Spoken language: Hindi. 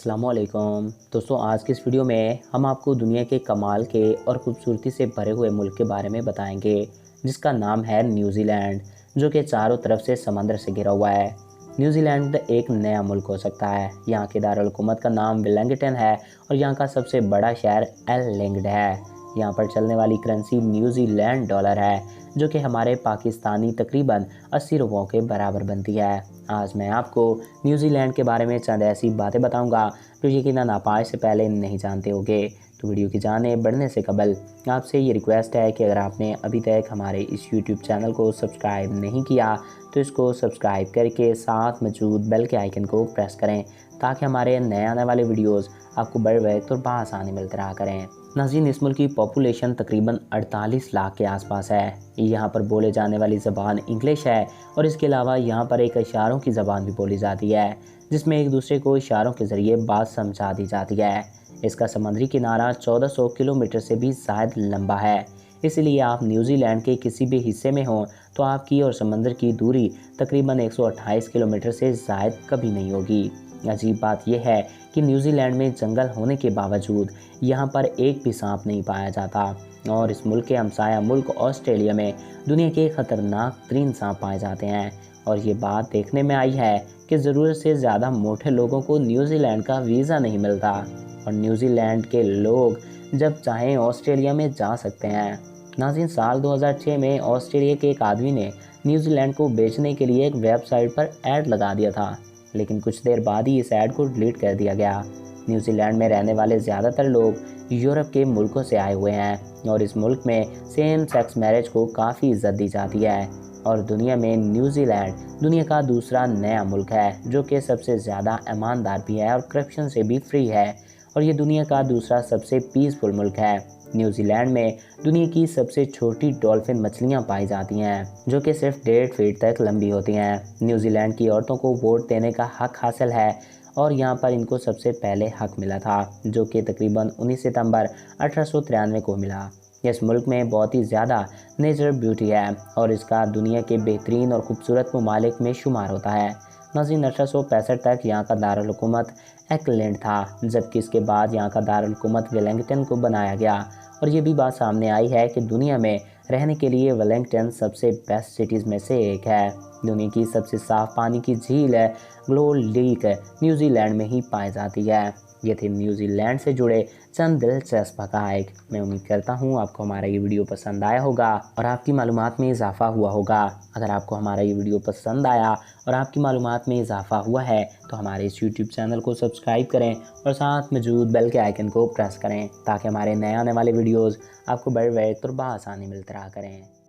अस्सलामुअलैकुम दोस्तों, आज की इस वीडियो में हम आपको दुनिया के कमाल के और खूबसूरती से भरे हुए मुल्क के बारे में बताएंगे जिसका नाम है न्यूजीलैंड, जो कि चारों तरफ से समंदर से घिरा हुआ है। न्यूजीलैंड एक नया मुल्क हो सकता है। यहाँ के दारुल हुकूमत का नाम वेलिंगटन है और यहाँ का सबसे बड़ा शहर एडिलेड है। यहाँ पर चलने वाली करेंसी न्यूजीलैंड डॉलर है, जो कि हमारे पाकिस्तानी तकरीबन 80 रुपयों के बराबर बनती है। आज मैं आपको न्यूजीलैंड के बारे में चंद ऐसी बातें बताऊंगा जो यकीनन आप आज से पहले नहीं जानते होंगे। तो वीडियो की जाने बढ़ने से कबल आपसे ये रिक्वेस्ट है कि अगर आपने अभी तक हमारे इस यूट्यूब चैनल को सब्सक्राइब नहीं किया तो इसको सब्सक्राइब करके साथ मौजूद बेल के आइकन को प्रेस करें ताकि हमारे नए आने वाले वीडियोज़ आपको बर वक्त और बआसानी मिलते रहा करें। नाज़रीन, इस मुल्क की पॉपुलेशन तकरीबन 48 लाख के आसपास है। यहाँ पर बोले जाने वाली ज़बान इंग्लिश है और इसके अलावा यहाँ पर एक इशारों की ज़बान भी बोली जाती है, जिसमें एक दूसरे को इशारों के ज़रिए बात समझा दी जाती है। इसका समुद्री किनारा 1400 किलोमीटर से भी ज़्यादा लंबा है, इसलिए आप न्यूजीलैंड के किसी भी हिस्से में हों तो आपकी और समंदर की दूरी तकरीबन 128 किलोमीटर से ज़्यादा कभी नहीं होगी। अजीब बात यह है कि न्यूजीलैंड में जंगल होने के बावजूद यहाँ पर एक भी सांप नहीं पाया जाता और इस मुल्क के हमसाया मुल्क ऑस्ट्रेलिया में दुनिया के ख़तरनाक तरीन सांप पाए जाते हैं। और ये बात देखने में आई है कि ज़रूरत से ज़्यादा मोटे लोगों को न्यूजीलैंड का वीज़ा नहीं मिलता और न्यूजीलैंड के लोग जब चाहें ऑस्ट्रेलिया में जा सकते हैं। नाज़रीन, साल 2006 में ऑस्ट्रेलिया के एक आदमी ने न्यूजीलैंड को बेचने के लिए एक वेबसाइट पर ऐड लगा दिया था, लेकिन कुछ देर बाद ही इस ऐड को डिलीट कर दिया गया। न्यूजीलैंड में रहने वाले ज़्यादातर लोग यूरोप के मुल्कों से आए हुए हैं और इस मुल्क में सेम सेक्स मैरिज को काफ़ी इज्जत दी जाती है और दुनिया में न्यूजीलैंड दुनिया का दूसरा नया मुल्क है जो कि सबसे ज़्यादा ईमानदार भी है और करप्शन से भी फ्री है और ये दुनिया का दूसरा सबसे पीसफुल मुल्क है। न्यूजीलैंड में दुनिया की सबसे छोटी डॉल्फिन मछलियां पाई जाती हैं जो कि सिर्फ 1.5 फीट तक लंबी होती हैं। न्यूजीलैंड की औरतों को वोट देने का हक हासिल है और यहाँ पर इनको सबसे पहले हक मिला था, जो कि तकरीबन 19 सितंबर 1893 को मिला। इस मुल्क में बहुत ही ज़्यादा नेचुरल ब्यूटी है और इसका दुनिया के बेहतरीन और खूबसूरत ममालिक में शुमार होता है। नाज़रीन, 1865 तक यहाँ का दारुल हुकूमत ऑकलैंड था, जबकि इसके बाद यहाँ का दारुल हुकूमत वेलिंगटन को बनाया गया और ये भी बात सामने आई है कि दुनिया में रहने के लिए वेलिंगटन सबसे बेस्ट सिटीज़ में से एक है। दुनिया की सबसे साफ़ पानी की झील है ग्लोल लेक न्यूजीलैंड में ही पाई जाती है। ये थे न्यूजीलैंड से जुड़े चंद दिलचस्प हक़ाइक़। मैं उम्मीद करता हूँ आपको हमारा ये वीडियो पसंद आया होगा और आपकी मालूमात में इजाफ़ा हुआ होगा। अगर आपको हमारा ये वीडियो पसंद आया और आपकी मालूमात में इजाफ़ा हुआ है तो हमारे इस यूट्यूब चैनल को सब्सक्राइब करें और साथ मौजूद बेल के आइकन को प्रेस करें ताकि हमारे नए आने वाले वीडियोज़ आपको बर वक्त और बआसानी मिलते रहा करें।